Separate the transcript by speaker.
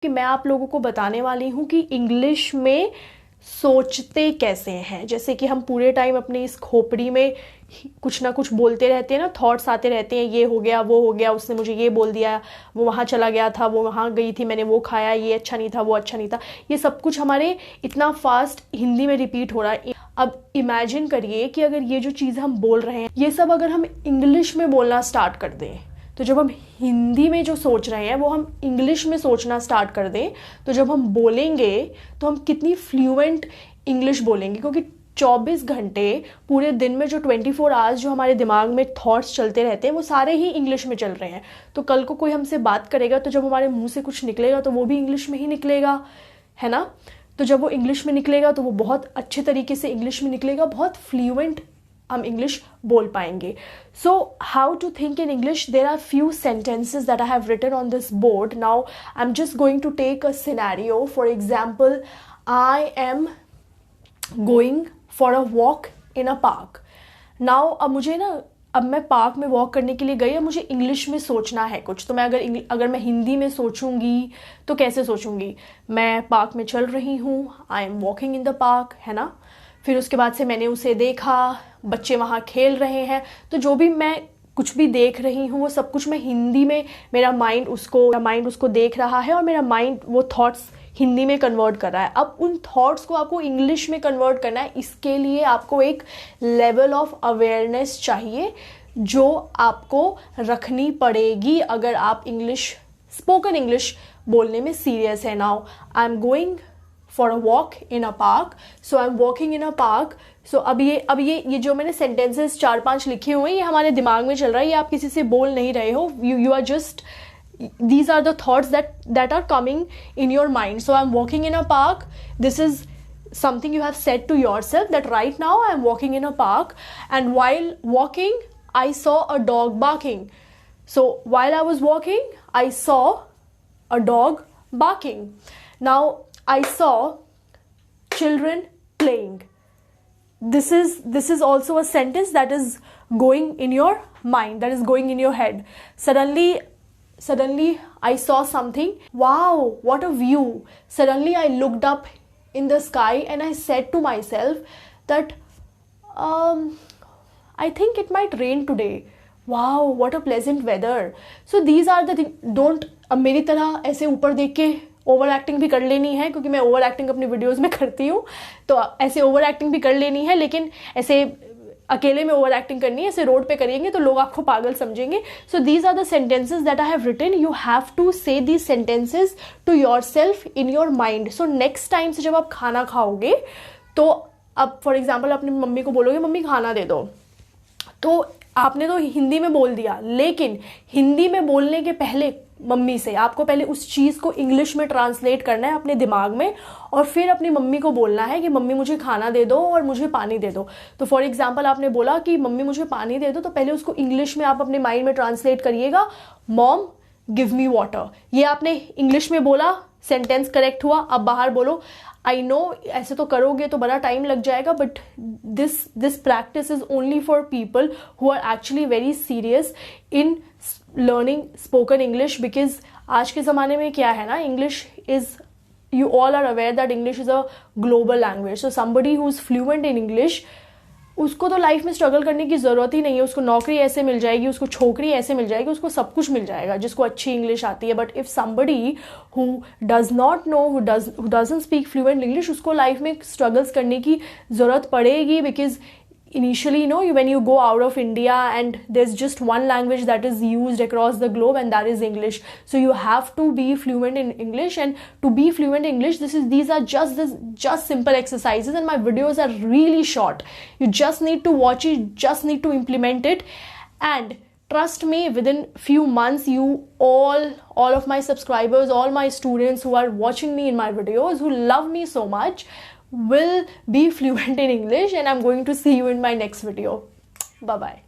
Speaker 1: कि मैं आप लोगों को बताने वाली हूँ कि इंग्लिश में सोचते कैसे हैं। जैसे कि हम पूरे टाइम अपने इस खोपड़ी में कुछ ना कुछ बोलते रहते हैं ना, थॉट्स आते रहते हैं, ये हो गया, वो हो गया, उसने मुझे ये बोल दिया, वो वहाँ चला गया था, वो वहाँ गई थी, मैंने वो खाया, ये अच्छा नहीं था, वो अच्छा नहीं था। ये सब कुछ हमारे इतना फास्ट हिंदी में रिपीट हो रहा है। अब इमेजिन करिए कि अगर ये जो चीज़ हम बोल रहे हैं ये सब अगर हम इंग्लिश में बोलना स्टार्ट कर दें, तो जब हम हिंदी में जो सोच रहे हैं वो हम इंग्लिश में सोचना स्टार्ट कर दें, तो जब हम बोलेंगे तो हम कितनी फ्लुएंट इंग्लिश बोलेंगे। क्योंकि 24 घंटे पूरे दिन में जो 24 आवर्स जो हमारे दिमाग में थॉट्स चलते रहते हैं वो सारे ही इंग्लिश में चल रहे हैं। तो कल को कोई हमसे बात करेगा तो जब हमारे मुंह से कुछ निकलेगा तो वो भी इंग्लिश में ही निकलेगा, है ना। तो जब वो इंग्लिश में निकलेगा तो वो बहुत अच्छे तरीके से इंग्लिश में निकलेगा, बहुत फ्लुएंट हम इंग्लिश बोल पाएंगे। So how to think in English, there are few sentences that I have written on this board. Now I'm just going to take a scenario. For example, I am going for a walk in a park. Now अब मुझे ना, अब मैं park में walk करने के लिए गई, अब मुझे इंग्लिश में सोचना है कुछ। तो मैं अगर मैं हिंदी में सोचूंगी तो कैसे सोचूंगी? मैं पार्क में चल रही हूँ, आई am walking in the park, है ना। फिर उसके बाद से मैंने उसे देखा, बच्चे वहाँ खेल रहे हैं। तो जो भी मैं कुछ भी देख रही हूँ वो सब कुछ मैं हिंदी में, मेरा माइंड उसको देख रहा है और मेरा माइंड वो थॉट्स हिंदी में कन्वर्ट कर रहा है। अब उन थॉट्स को आपको इंग्लिश में कन्वर्ट करना है। इसके लिए आपको एक लेवल ऑफ अवेयरनेस चाहिए जो आपको रखनी पड़ेगी अगर आप स्पोकन इंग्लिश बोलने में सीरियस है। Now I am going for a walk in a park, so I am walking in a park. So अब ये जो मैंने सेंटेंसेस 4-5 लिखे हुए हैं ये हमारे दिमाग में चल रहा है, ये आप किसी से बोल नहीं रहे हो। You are just, these are the thoughts that are coming in your mind. So I'm walking in a park. This is something you have said to yourself, that right now I am walking in a park, and while walking I saw a dog barking. So while I was walking I saw a dog barking. Now I saw children playing. This is also a sentence that is going in your mind, that is going in your head. Suddenly I saw something. Wow, what a view. Suddenly I looked up in the sky and I said to myself that I think it might rain today. Wow, what a pleasant weather. So these are the things. Don't अब मेरी तरह ऐसे ऊपर देख के over acting भी कर लेनी है, क्योंकि मैं ओवर एक्टिंग अपनी वीडियोस में करती हूँ, तो ऐसे ओवर एक्टिंग भी कर लेनी है, लेकिन ऐसे अकेले में ओवर एक्टिंग करनी है, ऐसे रोड पे करेंगे तो लोग आपको पागल समझेंगे। So these are the sentences that I have written. You have to say these sentences to yourself in your mind. So next time से जब आप खाना खाओगे तो अब फॉर एग्जाम्पल अपनी मम्मी को बोलोगे मम्मी खाना दे दो, तो आपने तो हिंदी में बोल दिया, लेकिन हिंदी में बोलने के पहले मम्मी से आपको पहले उस चीज़ को इंग्लिश में ट्रांसलेट करना है अपने दिमाग में, और फिर अपनी मम्मी को बोलना है कि मम्मी मुझे खाना दे दो और मुझे पानी दे दो। तो फॉर एग्जांपल आपने बोला कि मम्मी मुझे पानी दे दो, तो पहले उसको इंग्लिश में आप अपने माइंड में ट्रांसलेट करिएगा, मॉम गिव मी वाटर। ये आपने इंग्लिश में बोला, सेंटेंस करेक्ट हुआ। अब बाहर बोलो, आई नो ऐसे तो करोगे तो बड़ा टाइम लग जाएगा, but this practice is only for people who are actually very serious in learning spoken English. Because आज के ज़माने में क्या है ना, English is, you all are aware that English is a global language. So somebody who is fluent in English, उसको तो life में स्ट्रगल करने की ज़रूरत ही नहीं है। उसको नौकरी ऐसे मिल जाएगी, उसको छोकरी ऐसे मिल जाएगी, उसको सब कुछ मिल जाएगा जिसको अच्छी इंग्लिश आती है। But if somebody who does not know, who doesn't speak fluent English, उसको लाइफ में स्ट्रगल्स करने की ज़रूरत पड़ेगी। Because initially, when you go out of India and there's just one language that is used across the globe, and that is English. So you have to be fluent in English, and to be fluent in English, these are just simple exercises, and my videos are really short. You just need to watch it, just need to implement it, and trust me, within few months, you all of my subscribers, all my students who are watching me in my videos, who love me so much, will be fluent in English, and I'm going to see you in my next video. Bye bye.